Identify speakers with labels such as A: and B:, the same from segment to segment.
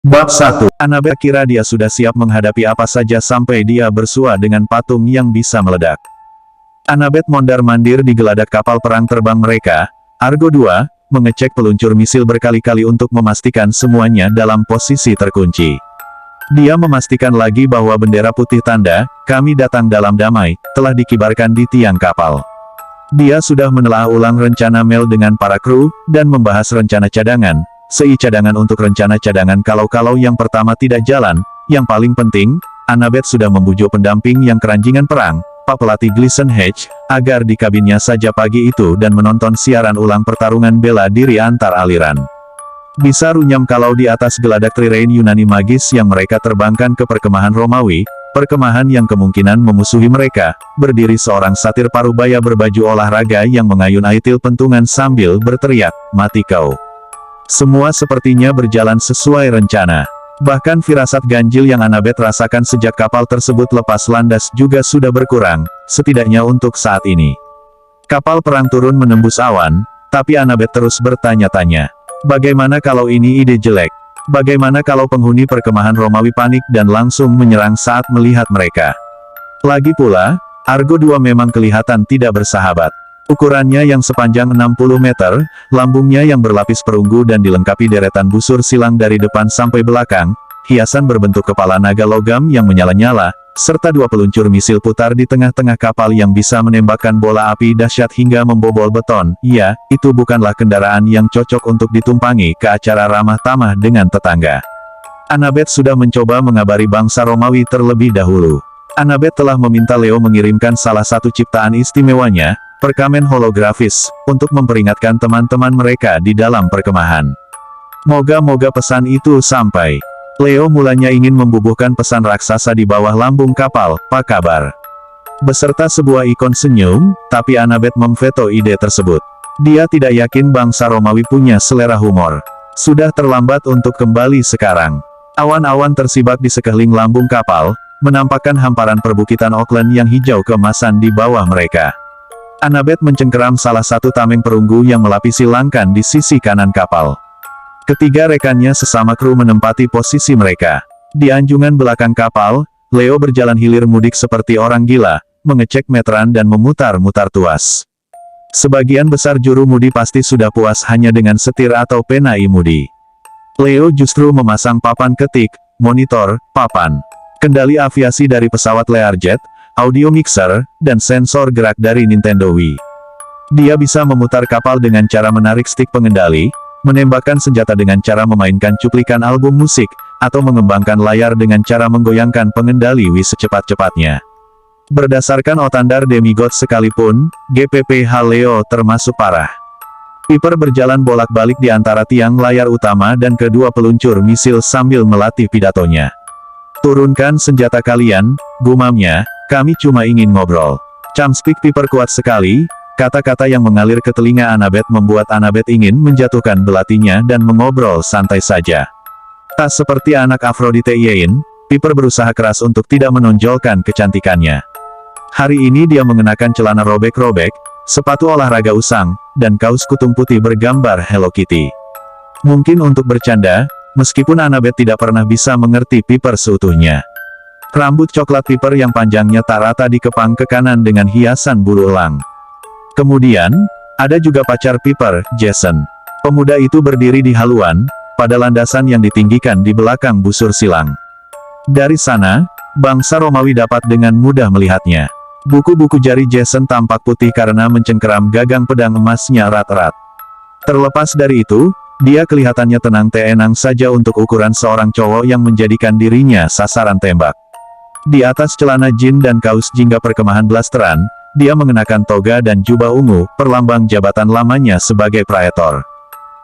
A: Bab 1. Annabeth kira dia sudah siap menghadapi apa saja sampai dia bersua dengan patung yang bisa meledak. Annabeth mondar-mandir di geladak kapal perang terbang mereka, Argo 2, mengecek peluncur misil berkali-kali untuk memastikan semuanya dalam posisi terkunci. Dia memastikan lagi bahwa bendera putih tanda, "Kami datang dalam damai," telah dikibarkan di tiang kapal. Dia sudah menelaah ulang rencana Mel dengan para kru, dan membahas rencana cadangan. Cadangan untuk rencana cadangan kalau yang pertama tidak jalan. Yang paling penting, Annabeth sudah membujuk pendamping yang keranjingan perang, Pak Pelatih Gleason Hedge, agar di kabinnya saja pagi itu dan menonton siaran ulang pertarungan bela diri antar aliran. Bisa runyam kalau di atas geladak trirene Yunani magis yang mereka terbangkan ke perkemahan Romawi, perkemahan yang kemungkinan memusuhi mereka, berdiri seorang satir parubaya berbaju olahraga yang mengayun aitil pentungan sambil berteriak, "Mati kau!" Semua sepertinya berjalan sesuai rencana. Bahkan firasat ganjil yang Annabeth rasakan sejak kapal tersebut lepas landas juga sudah berkurang, setidaknya untuk saat ini. Kapal perang turun menembus awan, tapi Annabeth terus bertanya-tanya. Bagaimana kalau ini ide jelek? Bagaimana kalau penghuni perkemahan Romawi panik dan langsung menyerang saat melihat mereka? Lagi pula, Argo 2 memang kelihatan tidak bersahabat. Ukurannya yang sepanjang 60 meter, lambungnya yang berlapis perunggu dan dilengkapi deretan busur silang dari depan sampai belakang, hiasan berbentuk kepala naga logam yang menyala-nyala, serta dua peluncur misil putar di tengah-tengah kapal yang bisa menembakkan bola api dahsyat hingga membobol beton. Ya, itu bukanlah kendaraan yang cocok untuk ditumpangi ke acara ramah tamah dengan tetangga. Annabeth sudah mencoba mengabari bangsa Romawi terlebih dahulu. Annabeth telah meminta Leo mengirimkan salah satu ciptaan istimewanya, perkamen holografis, untuk memperingatkan teman-teman mereka di dalam perkemahan. Moga-moga pesan itu sampai. Leo mulanya ingin membubuhkan pesan raksasa di bawah lambung kapal, "Pak kabar?" beserta sebuah ikon senyum, tapi Annabeth memveto ide tersebut. Dia tidak yakin bangsa Romawi punya selera humor. Sudah terlambat untuk kembali sekarang. Awan-awan tersibak di sekeliling lambung kapal, menampakkan hamparan perbukitan Auckland yang hijau keemasan di bawah mereka. Annabeth mencengkeram salah satu tameng perunggu yang melapisi langkan di sisi kanan kapal. Ketiga rekannya sesama kru menempati posisi mereka. Di anjungan belakang kapal, Leo berjalan hilir mudik seperti orang gila, mengecek meteran dan memutar-mutar tuas. Sebagian besar juru mudi pasti sudah puas hanya dengan setir atau pena i-mudi. Leo justru memasang papan ketik, monitor, papan kendali aviasi dari pesawat Learjet, audio mixer, dan sensor gerak dari Nintendo Wii. Dia bisa memutar kapal dengan cara menarik stik pengendali, menembakkan senjata dengan cara memainkan cuplikan album musik, atau mengembangkan layar dengan cara menggoyangkan pengendali Wii secepat-cepatnya. Berdasarkan otandar demigod sekalipun, GPPH Leo termasuk parah. Piper berjalan bolak-balik di antara tiang layar utama dan kedua peluncur misil sambil melatih pidatonya. "Turunkan senjata kalian," gumamnya, "kami cuma ingin ngobrol." Camspeak Piper kuat sekali, kata-kata yang mengalir ke telinga Annabeth membuat Annabeth ingin menjatuhkan belatinya dan mengobrol santai saja. Tak seperti anak Aphrodite Yin, Piper berusaha keras untuk tidak menonjolkan kecantikannya. Hari ini dia mengenakan celana robek-robek, sepatu olahraga usang, dan kaos kutung putih bergambar Hello Kitty. Mungkin untuk bercanda, meskipun Annabeth tidak pernah bisa mengerti Piper seutuhnya. Rambut coklat Piper yang panjangnya tak rata dikepang ke kanan dengan hiasan bulu elang. Kemudian, ada juga pacar Piper, Jason. Pemuda itu berdiri di haluan, pada landasan yang ditinggikan di belakang busur silang. Dari sana, bangsa Romawi dapat dengan mudah melihatnya. Buku-buku jari Jason tampak putih karena mencengkeram gagang pedang emasnya erat-erat. Terlepas dari itu, dia kelihatannya tenang saja untuk ukuran seorang cowok yang menjadikan dirinya sasaran tembak. Di atas celana jin dan kaos jingga perkemahan blasteran, dia mengenakan toga dan jubah ungu, perlambang jabatan lamanya sebagai praetor.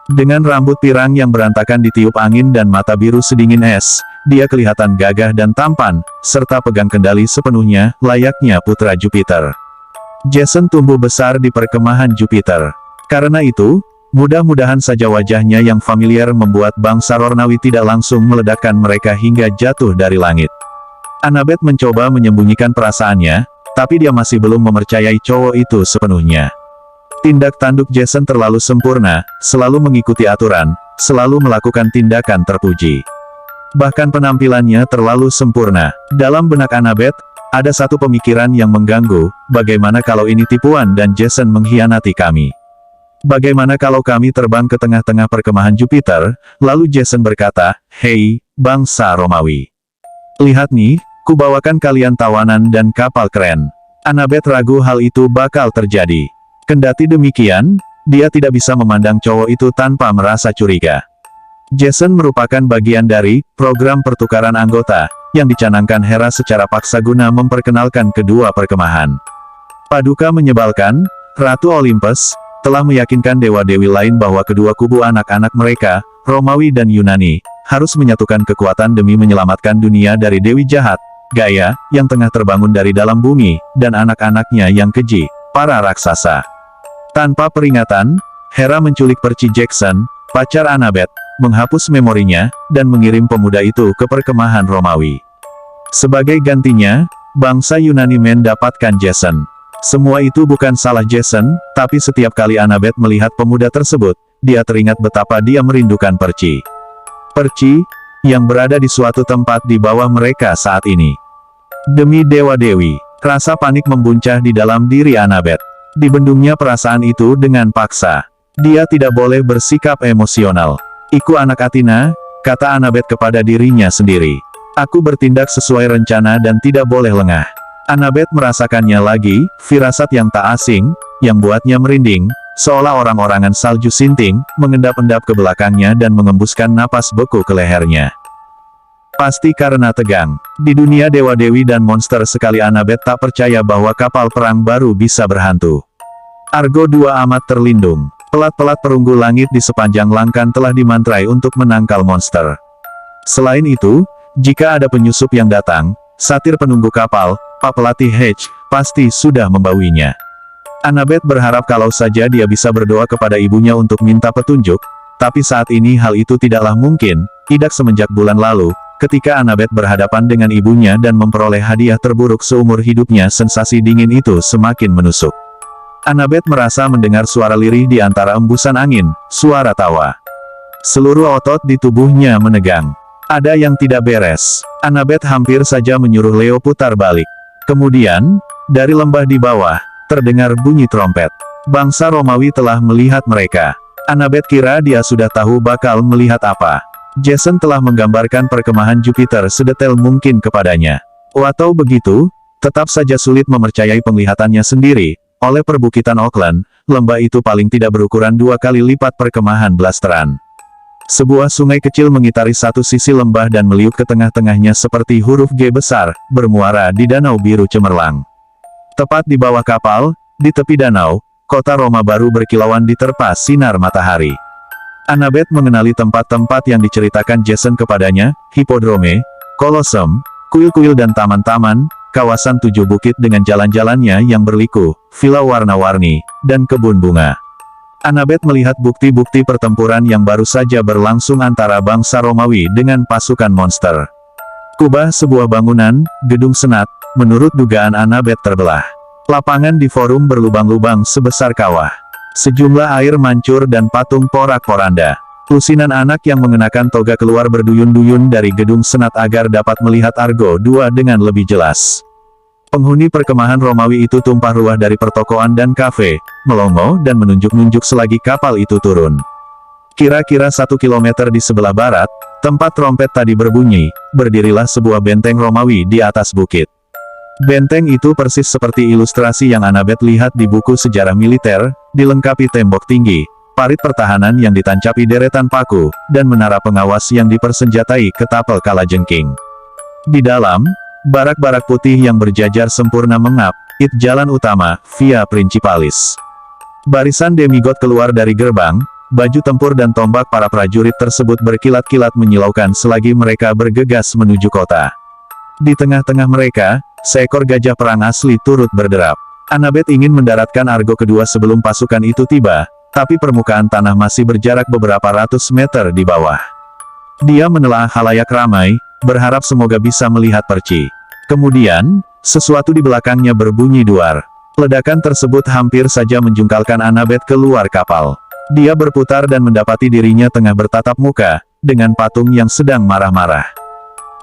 A: Dengan rambut pirang yang berantakan ditiup angin dan mata biru sedingin es, dia kelihatan gagah dan tampan, serta pegang kendali sepenuhnya, layaknya putra Jupiter. Jason tumbuh besar di perkemahan Jupiter. Karena itu, mudah-mudahan saja wajahnya yang familiar membuat bangsa Romawi tidak langsung meledakkan mereka hingga jatuh dari langit. Annabeth mencoba menyembunyikan perasaannya, tapi dia masih belum mempercayai cowok itu sepenuhnya. Tindak tanduk Jason terlalu sempurna, selalu mengikuti aturan, selalu melakukan tindakan terpuji. Bahkan penampilannya terlalu sempurna. Dalam benak Annabeth, ada satu pemikiran yang mengganggu, bagaimana kalau ini tipuan dan Jason mengkhianati kami? Bagaimana kalau kami terbang ke tengah-tengah perkemahan Jupiter, lalu Jason berkata, "Hei, bangsa Romawi. Lihat nih, kubawakan kalian tawanan dan kapal keren." Annabeth ragu hal itu bakal terjadi. Kendati demikian, dia tidak bisa memandang cowok itu tanpa merasa curiga. Jason merupakan bagian dari program pertukaran anggota yang dicanangkan Hera secara paksa guna memperkenalkan kedua perkemahan. Paduka menyebalkan, Ratu Olympus telah meyakinkan dewa-dewi lain bahwa kedua kubu anak-anak mereka, Romawi dan Yunani, harus menyatukan kekuatan demi menyelamatkan dunia dari dewi jahat, Gaia, yang tengah terbangun dari dalam bumi, dan anak-anaknya yang keji, para raksasa. Tanpa peringatan, Hera menculik Percy Jackson, pacar Annabeth, menghapus memorinya, dan mengirim pemuda itu ke perkemahan Romawi. Sebagai gantinya, bangsa Yunani mendapatkan Jason. Semua itu bukan salah Jason, tapi setiap kali Annabeth melihat pemuda tersebut, dia teringat betapa dia merindukan Percy. Percy, yang berada di suatu tempat di bawah mereka saat ini. Demi dewa-dewi, rasa panik membuncah di dalam diri Annabeth. Dibendungnya perasaan itu dengan paksa. Dia tidak boleh bersikap emosional. "Iku anak Athena," kata Annabeth kepada dirinya sendiri. "Aku bertindak sesuai rencana dan tidak boleh lengah." Annabeth merasakannya lagi, firasat yang tak asing, yang buatnya merinding, seolah orang-orangan salju sinting, mengendap-endap ke belakangnya dan mengembuskan napas beku ke lehernya. Pasti karena tegang. Di dunia dewa-dewi dan monster sekali Annabeth tak percaya bahwa kapal perang baru bisa berhantu. Argo II amat terlindung. Pelat-pelat perunggu langit di sepanjang langkan telah dimantrai untuk menangkal monster. Selain itu, jika ada penyusup yang datang, satir penunggu kapal, Pak Pelatih Hedge, pasti sudah membawinya. Annabeth berharap kalau saja dia bisa berdoa kepada ibunya untuk minta petunjuk, tapi saat ini hal itu tidaklah mungkin, tidak semenjak bulan lalu, ketika Annabeth berhadapan dengan ibunya dan memperoleh hadiah terburuk seumur hidupnya. Sensasi dingin itu semakin menusuk. Annabeth merasa mendengar suara lirih di antara embusan angin, suara tawa. Seluruh otot di tubuhnya menegang. Ada yang tidak beres. Annabeth hampir saja menyuruh Leo putar balik. Kemudian, dari lembah di bawah, terdengar bunyi trompet. Bangsa Romawi telah melihat mereka. Annabeth kira dia sudah tahu bakal melihat apa. Jason telah menggambarkan perkemahan Jupiter sedetail mungkin kepadanya. Walau begitu, tetap saja sulit mempercayai penglihatannya sendiri. Oleh perbukitan Auckland, lembah itu paling tidak berukuran 2 kali lipat perkemahan blasteran. Sebuah sungai kecil mengitari satu sisi lembah dan meliuk ke tengah-tengahnya seperti huruf G besar, bermuara di danau biru cemerlang. Tepat di bawah kapal, di tepi danau, kota Roma baru berkilauan diterpa sinar matahari. Annabeth mengenali tempat-tempat yang diceritakan Jason kepadanya, Hippodrome, Colosseum, kuil-kuil dan taman-taman, kawasan 7 bukit dengan jalan-jalannya yang berliku, villa warna-warni, dan kebun bunga. Annabeth melihat bukti-bukti pertempuran yang baru saja berlangsung antara bangsa Romawi dengan pasukan monster. Kubah sebuah bangunan, gedung senat, menurut dugaan Annabeth terbelah. Lapangan di forum berlubang-lubang sebesar kawah. Sejumlah air mancur dan patung porak-poranda. Lusinan anak yang mengenakan toga keluar berduyun-duyun dari gedung senat agar dapat melihat Argo II dengan lebih jelas. Penghuni perkemahan Romawi itu tumpah ruah dari pertokoan dan kafe, melongo dan menunjuk-nunjuk selagi kapal itu turun. Kira-kira 1 kilometer di sebelah barat, tempat trompet tadi berbunyi, berdirilah sebuah benteng Romawi di atas bukit. Benteng itu persis seperti ilustrasi yang Annabeth lihat di buku sejarah militer, dilengkapi tembok tinggi, parit pertahanan yang ditancapi deretan paku, dan menara pengawas yang dipersenjatai ketapel kalajengking. Di dalam, barak-barak putih yang berjajar sempurna mengapit jalan utama, Via Principalis. Barisan demigod keluar dari gerbang, baju tempur dan tombak para prajurit tersebut berkilat-kilat menyilaukan selagi mereka bergegas menuju kota. Di tengah-tengah mereka, seekor gajah perang asli turut berderap. Annabeth ingin mendaratkan Argo II sebelum pasukan itu tiba, tapi permukaan tanah masih berjarak beberapa ratus meter di bawah. Dia menelaah khalayak ramai, berharap semoga bisa melihat Percy. Kemudian, sesuatu di belakangnya berbunyi duar. Ledakan tersebut hampir saja menjungkalkan Annabeth keluar kapal. Dia berputar dan mendapati dirinya tengah bertatap muka dengan patung yang sedang marah-marah.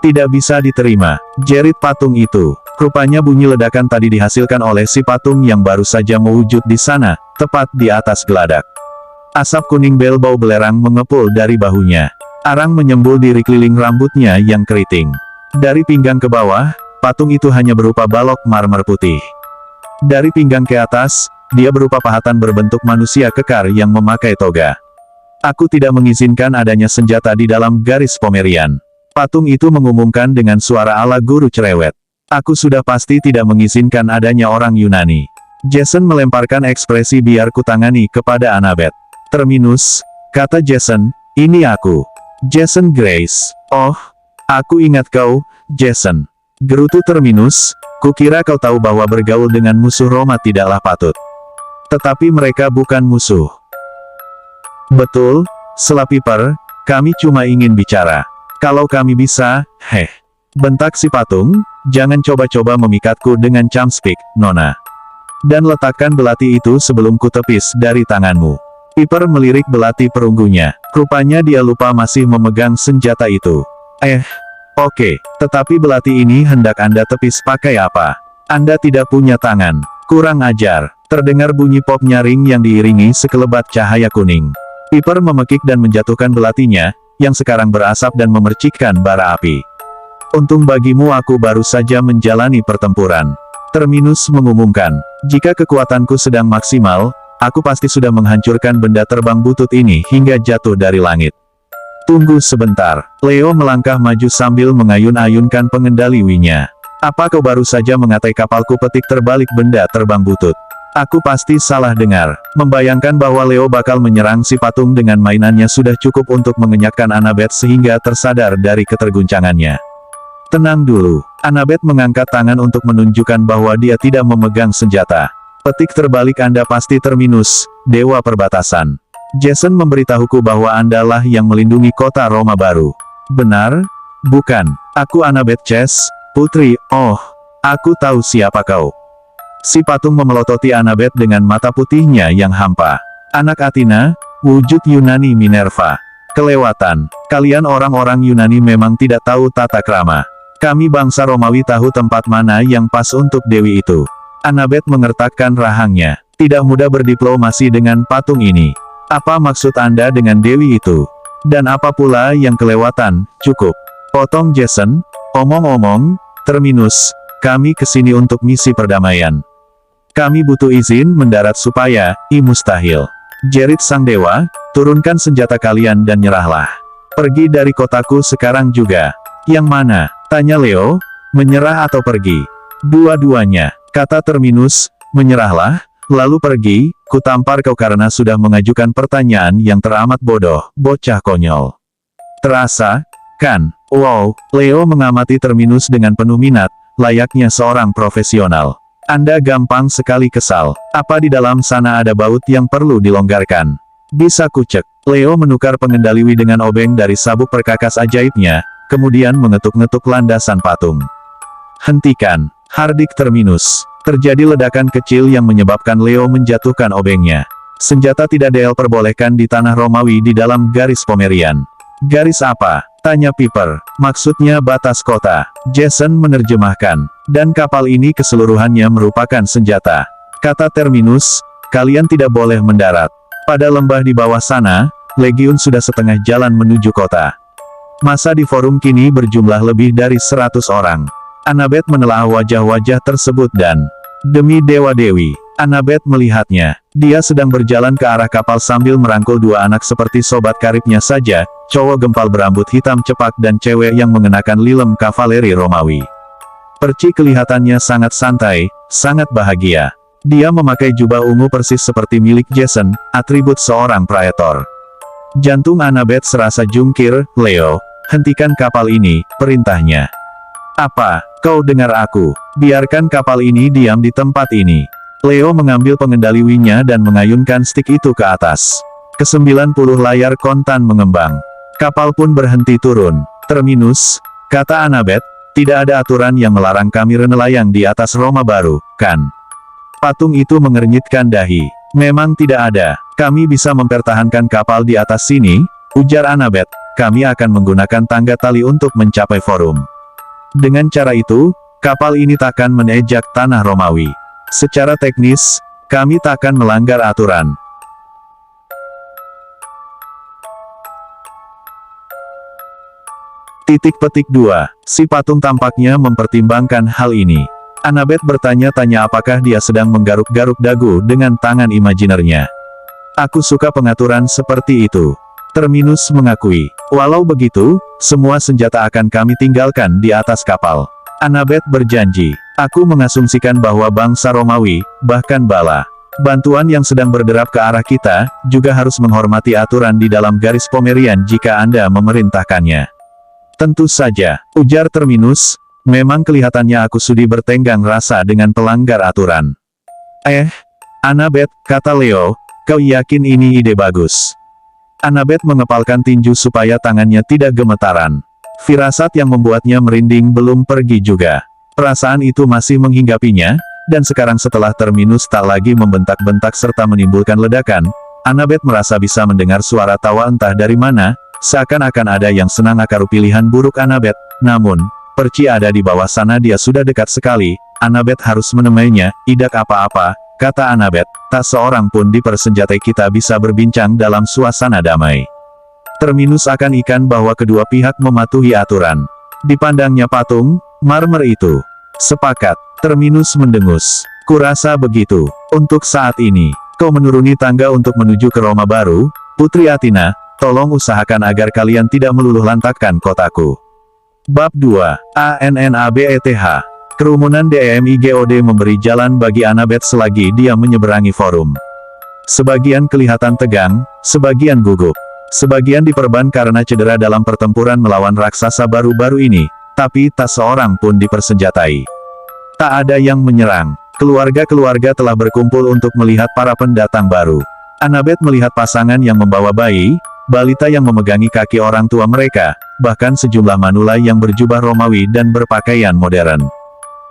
A: Tidak bisa diterima, jerit patung itu. Rupanya bunyi ledakan tadi dihasilkan oleh si patung yang baru saja mewujud di sana, tepat di atas geladak. Asap kuning bel-bau belerang mengepul dari bahunya. Arang menyembul di keliling rambutnya yang keriting. Dari pinggang ke bawah, patung itu hanya berupa balok marmer putih. Dari pinggang ke atas, dia berupa pahatan berbentuk manusia kekar yang memakai toga. Aku tidak mengizinkan adanya senjata di dalam garis Pomerian. Patung itu mengumumkan dengan suara ala guru cerewet. Aku sudah pasti tidak mengizinkan adanya orang Yunani. Jason melemparkan ekspresi biar kutangani kepada Annabeth. Terminus, kata Jason, ini aku. Jason Grace. Oh, aku ingat kau, Jason. Gerutu Terminus, kukira kau tahu bahwa bergaul dengan musuh Roma tidaklah patut. Tetapi mereka bukan musuh. Betul, Sela Piper, kami cuma ingin bicara. Kalau kami bisa, bentak si patung, jangan coba-coba memikatku dengan camspik, Nona. Dan letakkan belati itu sebelum kutepis dari tanganmu. Piper melirik belati perunggunya. Rupanya dia lupa masih memegang senjata itu. Oke, tetapi belati ini hendak Anda tepis pakai apa? Anda tidak punya tangan. Kurang ajar. Terdengar bunyi pop nyaring yang diiringi sekelebat cahaya kuning. Piper memekik dan menjatuhkan belatinya, yang sekarang berasap dan memercikkan bara api. Untung bagimu aku baru saja menjalani pertempuran. Terminus mengumumkan, jika kekuatanku sedang maksimal, aku pasti sudah menghancurkan benda terbang butut ini hingga jatuh dari langit. Tunggu sebentar. Leo melangkah maju sambil mengayun-ayunkan pengendali winya. Apa kau baru saja mengatai kapalku petik terbalik benda terbang butut? Aku pasti salah dengar. Membayangkan bahwa Leo bakal menyerang si patung dengan mainannya sudah cukup untuk mengenyahkan Annabeth sehingga tersadar dari keterguncangannya. Tenang dulu. Annabeth mengangkat tangan untuk menunjukkan bahwa dia tidak memegang senjata. Petik terbalik Anda pasti Terminus, Dewa Perbatasan. Jason memberitahuku bahwa Andalah yang melindungi kota Roma baru. Benar? Bukan. Aku Annabeth Chess, putri. Oh, aku tahu siapa kau. Si patung memelototi Annabeth dengan mata putihnya yang hampa. Anak Athena, wujud Yunani Minerva. Kelewatan. Kalian orang-orang Yunani memang tidak tahu tata krama. Kami bangsa Romawi tahu tempat mana yang pas untuk dewi itu. Annabeth mengertakkan rahangnya. Tidak mudah berdiplomasi dengan patung ini. Apa maksud Anda dengan dewi itu? Dan apa pula yang kelewatan? Cukup. Potong Jason. Omong-omong, Terminus, kami kesini untuk misi perdamaian. Kami butuh izin mendarat supaya, mustahil. Jerit sang dewa, turunkan senjata kalian dan nyerahlah. Pergi dari kotaku sekarang juga. Yang mana? Tanya Leo, menyerah atau pergi? Dua-duanya, kata Terminus, menyerahlah, lalu pergi, kutampar kau karena sudah mengajukan pertanyaan yang teramat bodoh, bocah konyol. Terasa, kan? Wow, Leo mengamati Terminus dengan penuh minat, layaknya seorang profesional. Anda gampang sekali kesal. Apa di dalam sana ada baut yang perlu dilonggarkan? Bisa kucek. Leo menukar pengendali Wii dengan obeng dari sabuk perkakas ajaibnya, kemudian mengetuk-ngetuk landasan patung. Hentikan. Hardik Terminus. Terjadi ledakan kecil yang menyebabkan Leo menjatuhkan obengnya. Senjata tidak diperbolehkan di tanah Romawi di dalam garis Pomerian. Garis apa? Tanya Piper. Maksudnya batas kota. Jason menerjemahkan. Dan kapal ini keseluruhannya merupakan senjata. Kata Terminus, kalian tidak boleh mendarat. Pada lembah di bawah sana, Legiun sudah setengah jalan menuju kota. Masa di forum kini berjumlah lebih dari 100 orang. Annabeth menelaah wajah-wajah tersebut dan, demi dewa-dewi, Annabeth melihatnya. Dia sedang berjalan ke arah kapal sambil merangkul dua anak seperti sobat karibnya saja, cowok gempal berambut hitam cepak dan cewek yang mengenakan lilem kavaleri Romawi. Perci kelihatannya sangat santai, sangat bahagia. Dia memakai jubah ungu persis seperti milik Jason, atribut seorang praetor. Jantung Annabeth serasa jungkir. Leo, hentikan kapal ini, perintahnya. Apa, kau dengar aku? Biarkan kapal ini diam di tempat ini. Leo mengambil pengendali Wii-nya dan mengayunkan stik itu ke atas. Ke-90 layar kontan mengembang. Kapal pun berhenti turun. Terminus, kata Annabeth, tidak ada aturan yang melarang kami renelayang di atas Roma baru, kan? Patung itu mengernyitkan dahi. Memang tidak ada. Kami bisa mempertahankan kapal di atas sini, ujar Annabeth. Kami akan menggunakan tangga tali untuk mencapai forum. Dengan cara itu, kapal ini takkan menejak tanah Romawi. Secara teknis, kami takkan melanggar aturan. Titik petik 2. Si patung tampaknya mempertimbangkan hal ini. Annabeth bertanya-tanya apakah dia sedang menggaruk-garuk dagu dengan tangan imajinernya. Aku suka pengaturan seperti itu. Terminus mengakui. Walau begitu, semua senjata akan kami tinggalkan di atas kapal. Annabeth berjanji. Aku mengasumsikan bahwa bangsa Romawi, bahkan bala bantuan yang sedang berderap ke arah kita, juga harus menghormati aturan di dalam garis Pomerian jika Anda memerintahkannya. Tentu saja, ujar Terminus, memang kelihatannya aku sudi bertenggang rasa dengan pelanggar aturan. Annabeth, kata Leo, kau yakin ini ide bagus? Annabeth mengepalkan tinju supaya tangannya tidak gemetaran. Firasat yang membuatnya merinding belum pergi juga. Perasaan itu masih menghinggapinya, dan sekarang setelah Terminus tak lagi membentak-bentak serta menimbulkan ledakan, Annabeth merasa bisa mendengar suara tawa entah dari mana, seakan-akan ada yang senang akaru pilihan buruk Annabeth. Namun, Perci ada di bawah sana, dia sudah dekat sekali, Annabeth harus menemainya. Idak apa-apa, kata Annabeth, tak seorang pun di persenjatai kita bisa berbincang dalam suasana damai. Terminus akan ikan bahwa kedua pihak mematuhi aturan. Dipandangnya patung marmer itu. Sepakat, Terminus mendengus. Kurasa begitu. Untuk saat ini, kau menuruni tangga untuk menuju ke Roma baru, Putri Athena, tolong usahakan agar kalian tidak meluluh lantakkan kotaku. Bab 2. ANNABETH. Kerumunan DEMIGOD memberi jalan bagi Annabeth selagi dia menyeberangi forum. Sebagian kelihatan tegang, sebagian gugup. Sebagian diperban karena cedera dalam pertempuran melawan raksasa baru-baru ini, tapi tak seorang pun dipersenjatai. Tak ada yang menyerang. Keluarga-keluarga telah berkumpul untuk melihat para pendatang baru. Annabeth melihat pasangan yang membawa bayi, balita yang memegangi kaki orang tua mereka, bahkan sejumlah manula yang berjubah Romawi dan berpakaian modern.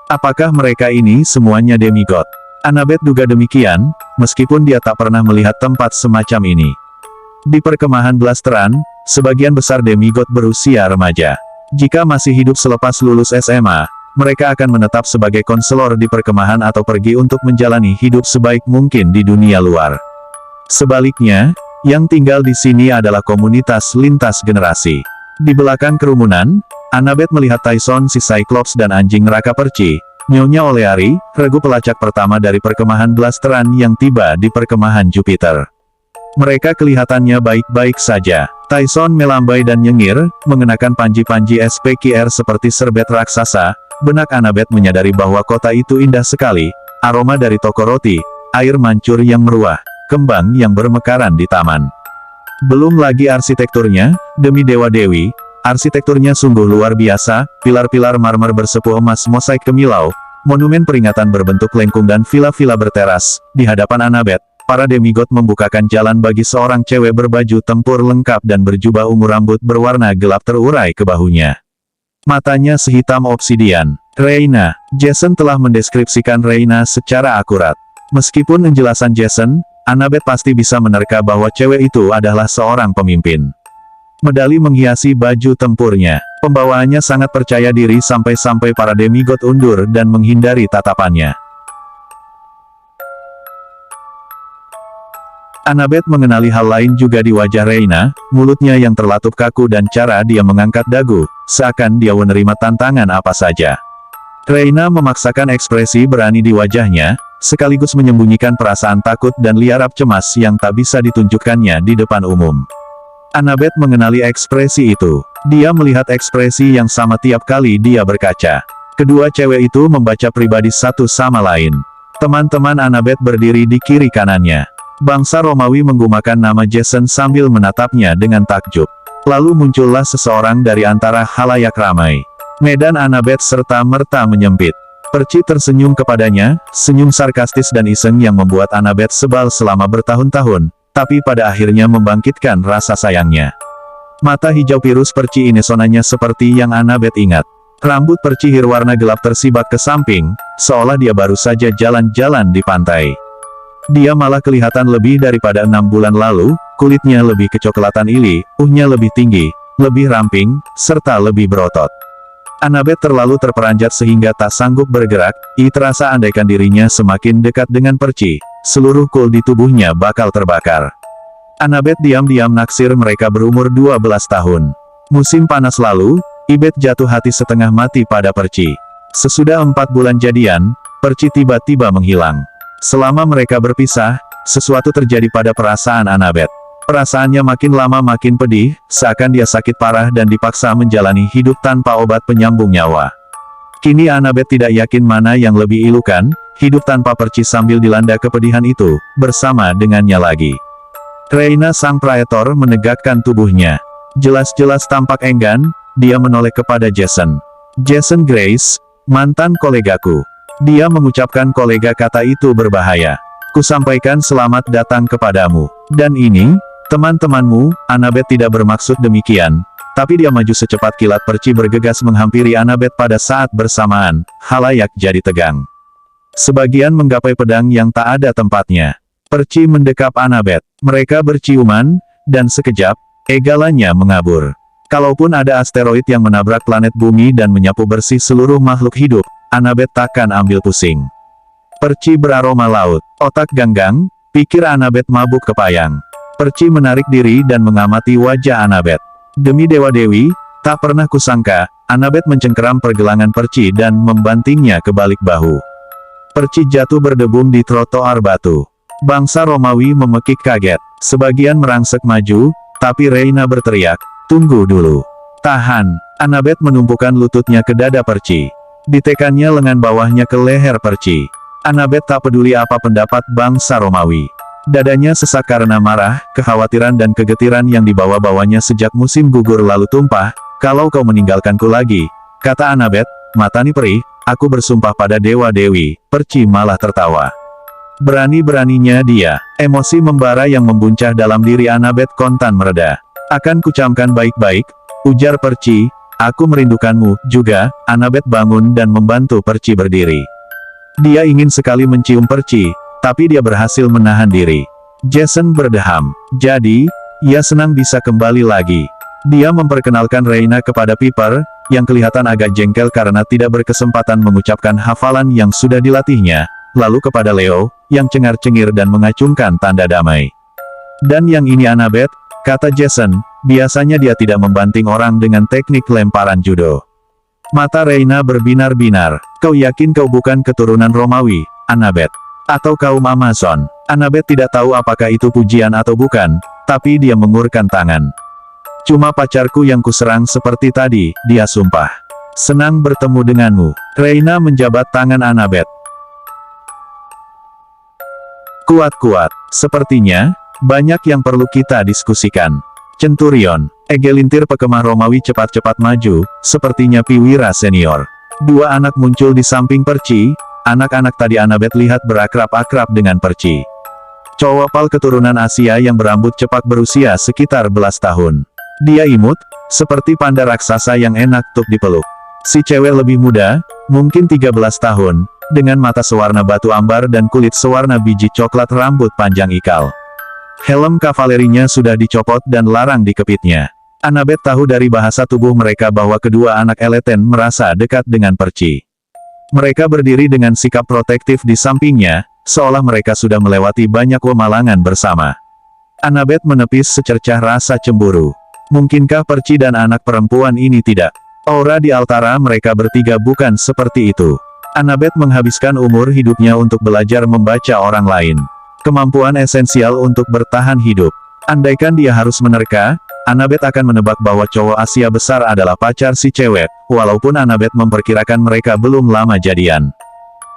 A: Apakah mereka ini semuanya demigod? Annabeth duga demikian, meskipun dia tak pernah melihat tempat semacam ini. Di perkemahan blasteran, sebagian besar demigod berusia remaja. Jika masih hidup selepas lulus SMA, mereka akan menetap sebagai konselor di perkemahan atau pergi untuk menjalani hidup sebaik mungkin di dunia luar. Sebaliknya, yang tinggal di sini adalah komunitas lintas generasi. Di belakang kerumunan, Annabeth melihat Tyson si Cyclops dan anjing neraka Perci, Nyonya Oleari, regu pelacak pertama dari perkemahan blasteran yang tiba di perkemahan Jupiter. Mereka kelihatannya baik-baik saja. Tyson melambai dan nyengir, mengenakan panji-panji SPKR seperti serbet raksasa. Benak Annabeth menyadari bahwa kota itu indah sekali, aroma dari toko roti, air mancur yang meruah, kembang yang bermekaran di taman. Belum lagi arsitekturnya, demi dewa-dewi, arsitekturnya sungguh luar biasa, pilar-pilar marmer bersepuh emas mosaik kemilau, monumen peringatan berbentuk lengkung dan villa-villa berteras. Di hadapan Annabeth, para demigod membukakan jalan bagi seorang cewek berbaju tempur lengkap dan berjubah ungu rambut berwarna gelap terurai ke bahunya. Matanya sehitam obsidian. Reina. Jason telah mendeskripsikan Reina secara akurat. Meskipun penjelasan Jason, Annabeth pasti bisa menerka bahwa cewek itu adalah seorang pemimpin. Medali menghiasi baju tempurnya. Pembawaannya sangat percaya diri sampai-sampai para demigod undur dan menghindari tatapannya. Annabeth mengenali hal lain juga di wajah Reina, mulutnya yang terlatup kaku dan cara dia mengangkat dagu, seakan dia menerima tantangan apa saja. Reina memaksakan ekspresi berani di wajahnya, sekaligus menyembunyikan perasaan takut dan liarap cemas yang tak bisa ditunjukkannya di depan umum. Annabeth mengenali ekspresi itu. Dia melihat ekspresi yang sama tiap kali dia berkaca. Kedua cewek itu membaca pribadi satu sama lain. Teman-teman Annabeth berdiri di kiri kanannya. Bangsa Romawi menggumakan nama Jason sambil menatapnya dengan takjub. Lalu muncullah seseorang dari antara halayak ramai. Medan Annabeth serta-merta menyempit. Perci tersenyum kepadanya, senyum sarkastis dan iseng yang membuat Annabeth sebal selama bertahun-tahun, tapi pada akhirnya membangkitkan rasa sayangnya. Mata hijau pirus Perci ini sonanya seperti yang Annabeth ingat. Rambut Perci warna gelap tersibak ke samping, seolah dia baru saja jalan-jalan di pantai. Dia malah kelihatan lebih daripada 6 bulan lalu, kulitnya lebih kecoklatan ili, uhnya lebih tinggi, lebih ramping, serta lebih berotot. Annabeth terlalu terperanjat sehingga tak sanggup bergerak, terasa andaikan dirinya semakin dekat dengan Percy, seluruh kul di tubuhnya bakal terbakar. Annabeth diam-diam naksir mereka berumur 12 tahun. Musim panas lalu, Ibet jatuh hati setengah mati pada Percy. Sesudah 4 bulan jadian, Percy tiba-tiba menghilang. Selama mereka berpisah, sesuatu terjadi pada perasaan Annabeth. Perasaannya makin lama makin pedih, seakan dia sakit parah dan dipaksa menjalani hidup tanpa obat penyambung nyawa. Kini Annabeth tidak yakin mana yang lebih ilukan, hidup tanpa Percy sambil dilanda kepedihan itu, bersama dengannya lagi. Reyna sang praetor menegakkan tubuhnya. Jelas-jelas tampak enggan, dia menoleh kepada Jason. Jason Grace, mantan kolegaku. Dia mengucapkan kolega kata itu berbahaya. Kusampaikan selamat datang kepadamu. Dan ini, teman-temanmu. Annabeth tidak bermaksud demikian, tapi dia maju secepat kilat. Percy bergegas menghampiri Annabeth pada saat bersamaan, halayak jadi tegang. Sebagian menggapai pedang yang tak ada tempatnya. Percy mendekap Annabeth. Mereka berciuman, dan sekejap, egalannya mengabur. Kalaupun ada asteroid yang menabrak planet bumi dan menyapu bersih seluruh makhluk hidup, Annabeth takkan ambil pusing. Percy beraroma laut. Otak ganggang, pikir Annabeth mabuk kepayang. Percy menarik diri dan mengamati wajah Annabeth. Demi dewa-dewi, tak pernah kusangka, Annabeth mencengkeram pergelangan Percy dan membantingnya ke balik bahu. Percy jatuh berdebum di trotoar batu. Bangsa Romawi memekik kaget. Sebagian merangsek maju, tapi Reyna berteriak, "Tunggu dulu. Tahan." Annabeth menumpukan lututnya ke dada Percy. Ditekannya lengan bawahnya ke leher Percy. Annabeth tak peduli apa pendapat bangsa Romawi. Dadanya sesak karena marah, kekhawatiran dan kegetiran yang dibawa-bawanya sejak musim gugur lalu tumpah. "Kalau kau meninggalkanku lagi," kata Annabeth, "matani perih, aku bersumpah pada dewa-dewi." Percy malah tertawa. Berani-beraninya dia. Emosi membara yang membuncah dalam diri Annabeth kontan mereda. "Akan kucamkan baik-baik," ujar Percy, "aku merindukanmu juga." Annabeth bangun dan membantu Percy berdiri. Dia ingin sekali mencium Percy, tapi dia berhasil menahan diri. Jason berdeham. Jadi, ia senang bisa kembali lagi. Dia memperkenalkan Reyna kepada Piper, yang kelihatan agak jengkel karena tidak berkesempatan mengucapkan hafalan yang sudah dilatihnya, lalu kepada Leo, yang cengar-cengir dan mengacungkan tanda damai. "Dan yang ini Annabeth," kata Jason, "biasanya dia tidak membanting orang dengan teknik lemparan judo." Mata Reyna berbinar-binar. "Kau yakin kau bukan keturunan Romawi, Annabeth? Atau kaum Amazon?" Annabeth tidak tahu apakah itu pujian atau bukan, tapi dia mengulurkan tangan. "Cuma pacarku yang kuserang seperti tadi," dia sumpah. "Senang bertemu denganmu." Reyna menjabat tangan Annabeth. "Kuat-kuat. Sepertinya, banyak yang perlu kita diskusikan." Centurion, egelintir pekemah Romawi cepat-cepat maju, sepertinya Piwira senior. Dua anak muncul di samping Percy. Anak-anak tadi Annabeth lihat berakrab-akrab dengan Percy. Cowopal keturunan Asia yang berambut cepak berusia sekitar 11 tahun. Dia imut, seperti panda raksasa yang enak untuk dipeluk. Si cewek lebih muda, mungkin 13 tahun, dengan mata sewarna batu ambar dan kulit sewarna biji coklat, rambut panjang ikal. Helm kavalerinya sudah dicopot dan larang dikepitnya. Annabeth tahu dari bahasa tubuh mereka bahwa kedua anak Eleten merasa dekat dengan Percy. Mereka berdiri dengan sikap protektif di sampingnya, seolah mereka sudah melewati banyak kemalangan bersama. Annabeth menepis secercah rasa cemburu. Mungkinkah Percy dan anak perempuan ini tidak? Aura di altara mereka bertiga bukan seperti itu. Annabeth menghabiskan umur hidupnya untuk belajar membaca orang lain. Kemampuan esensial untuk bertahan hidup. Andaikan dia harus menerka, Annabeth akan menebak bahwa cowok Asia besar adalah pacar si cewek, walaupun Annabeth memperkirakan mereka belum lama jadian.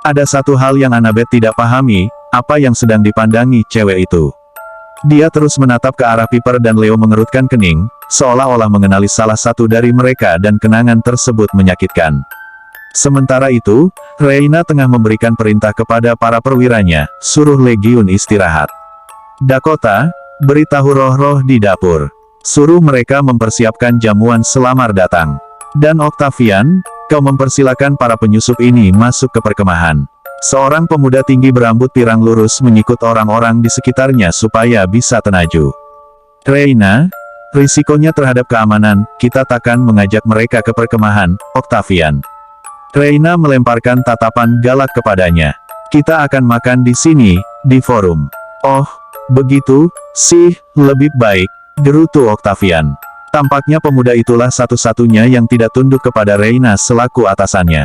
A: Ada satu hal yang Annabeth tidak pahami, apa yang sedang dipandangi cewek itu. Dia terus menatap ke arah Piper dan Leo mengerutkan kening, seolah-olah mengenali salah satu dari mereka dan kenangan tersebut menyakitkan. Sementara itu, Reyna tengah memberikan perintah kepada para perwiranya, suruh legiun istirahat. Dakota, beritahu roh-roh di dapur. Suruh mereka mempersiapkan jamuan selamar datang. Dan Octavian, kau mempersilakan para penyusup ini masuk ke perkemahan. Seorang pemuda tinggi berambut pirang lurus mengikut orang-orang di sekitarnya supaya bisa tenaju. Reyna, risikonya terhadap keamanan, kita takkan mengajak mereka ke perkemahan, Octavian. Reina melemparkan tatapan galak kepadanya. Kita akan makan di sini, di forum. Oh, begitu, sih, lebih baik, gerutu Octavian. Tampaknya pemuda itulah satu-satunya yang tidak tunduk kepada Reina selaku atasannya.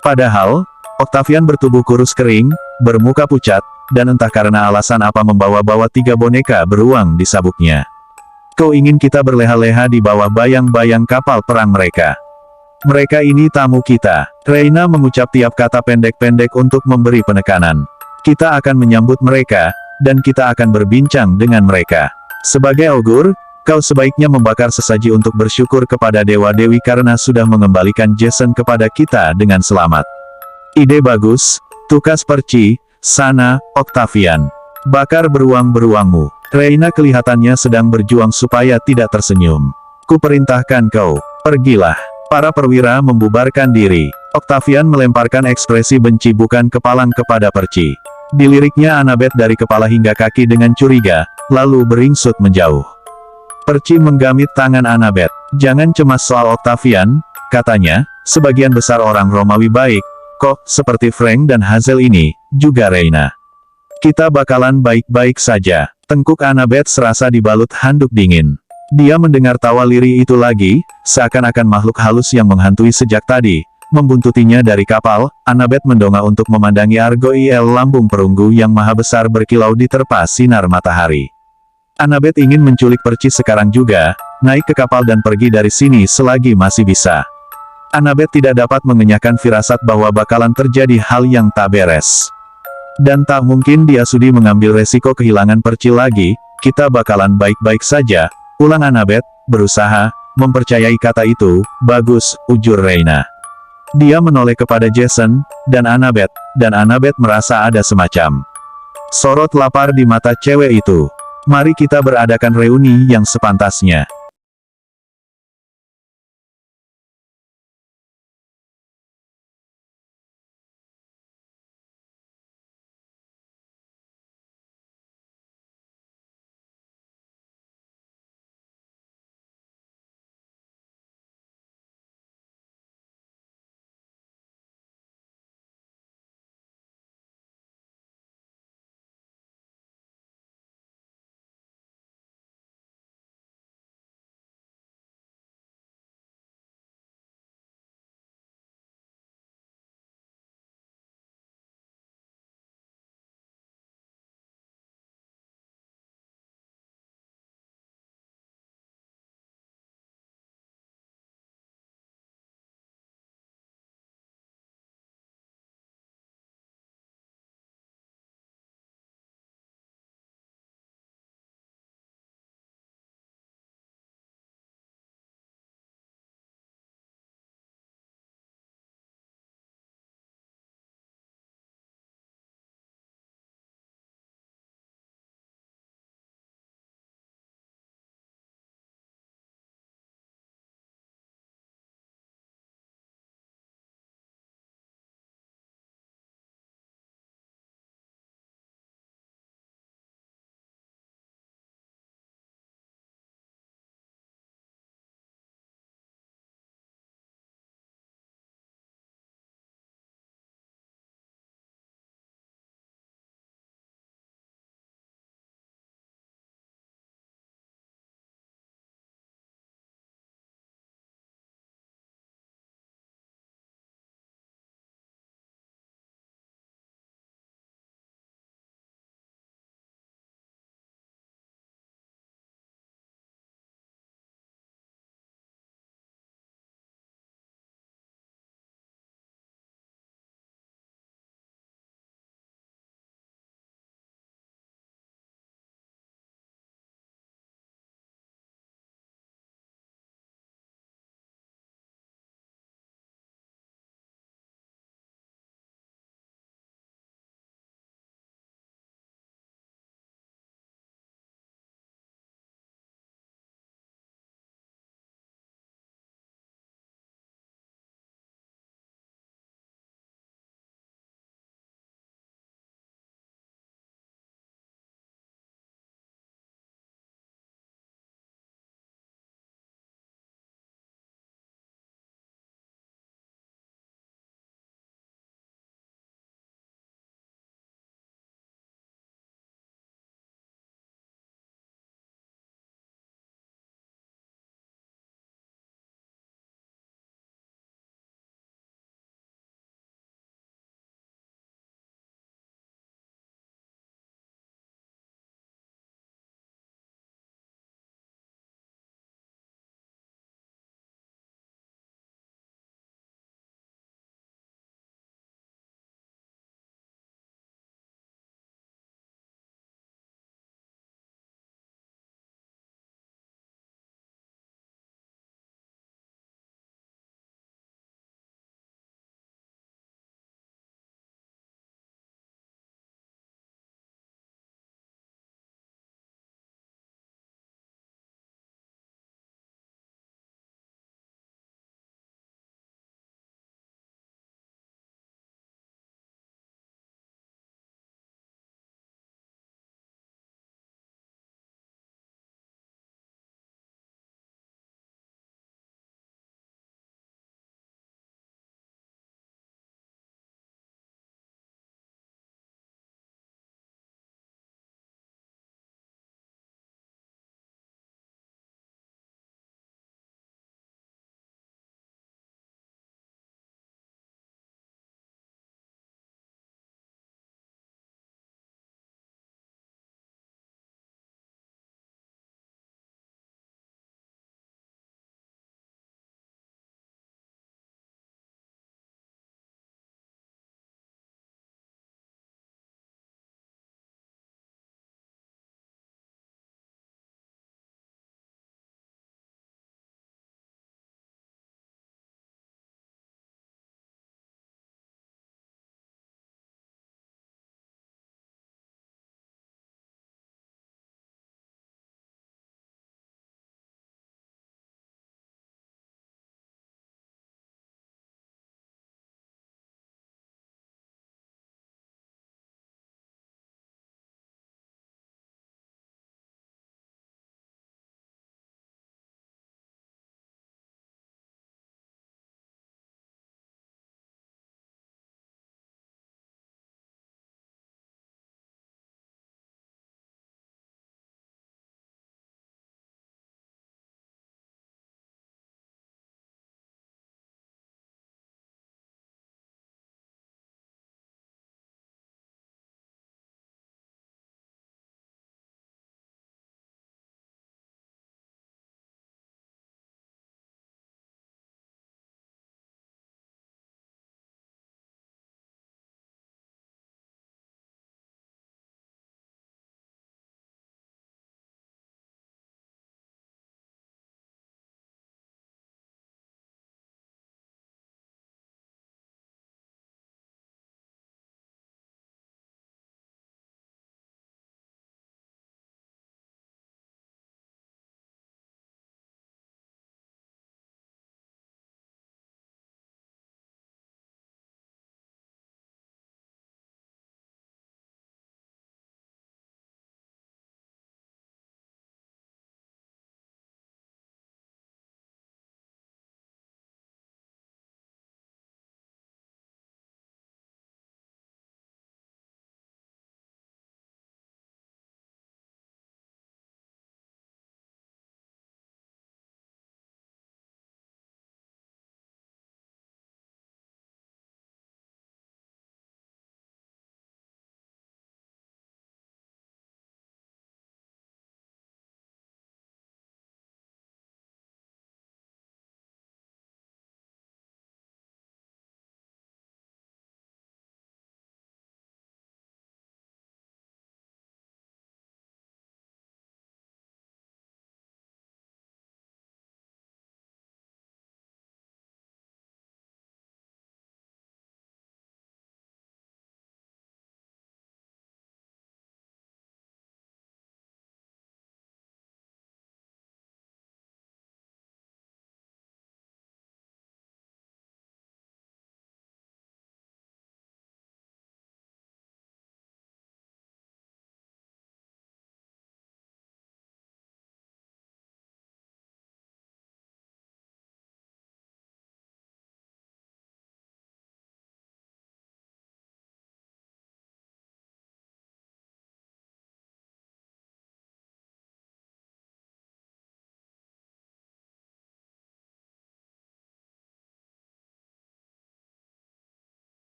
A: Padahal, Octavian bertubuh kurus kering, bermuka pucat, dan entah karena alasan apa membawa-bawa 3 boneka beruang di sabuknya. Kau ingin kita berleha-leha di bawah bayang-bayang kapal perang mereka? Mereka ini tamu kita. Reina mengucap tiap kata pendek-pendek untuk memberi penekanan. Kita akan menyambut mereka, dan kita akan berbincang dengan mereka. Sebagai augur, kau sebaiknya membakar sesaji untuk bersyukur kepada dewa-dewi karena sudah mengembalikan Jason kepada kita dengan selamat. Ide bagus, tukas perci, sana, Octavian. Bakar beruang-beruangmu. Reina kelihatannya sedang berjuang supaya tidak tersenyum. Kuperintahkan kau, pergilah. Para perwira membubarkan diri. Octavian melemparkan ekspresi benci bukan kepalang kepada perci. Diliriknya Annabeth dari kepala hingga kaki dengan curiga, lalu beringsut menjauh. Perci menggamit tangan Annabeth. Jangan cemas soal Octavian, katanya, sebagian besar orang Romawi baik, kok, seperti Frank dan Hazel ini, juga Reina. Kita bakalan baik-baik saja. Tengkuk Annabeth serasa dibalut handuk dingin. Dia mendengar tawa lirih itu lagi, seakan-akan makhluk halus yang menghantui sejak tadi, membuntutinya dari kapal. Annabeth mendongak untuk memandangi Argoil lambung perunggu yang maha besar berkilau diterpa sinar matahari. Annabeth ingin menculik perci sekarang juga, naik ke kapal dan pergi dari sini selagi masih bisa. Annabeth tidak dapat mengenyahkan firasat bahwa bakalan terjadi hal yang tak beres. Dan tak mungkin dia sudi mengambil resiko kehilangan perci lagi. Kita bakalan baik-baik saja, ulang Annabeth, berusaha mempercayai kata itu. Bagus, ujur Reina. Dia menoleh kepada Jason, dan Annabeth merasa ada semacam sorot lapar di mata cewek itu. Mari kita beradakan reuni yang sepantasnya.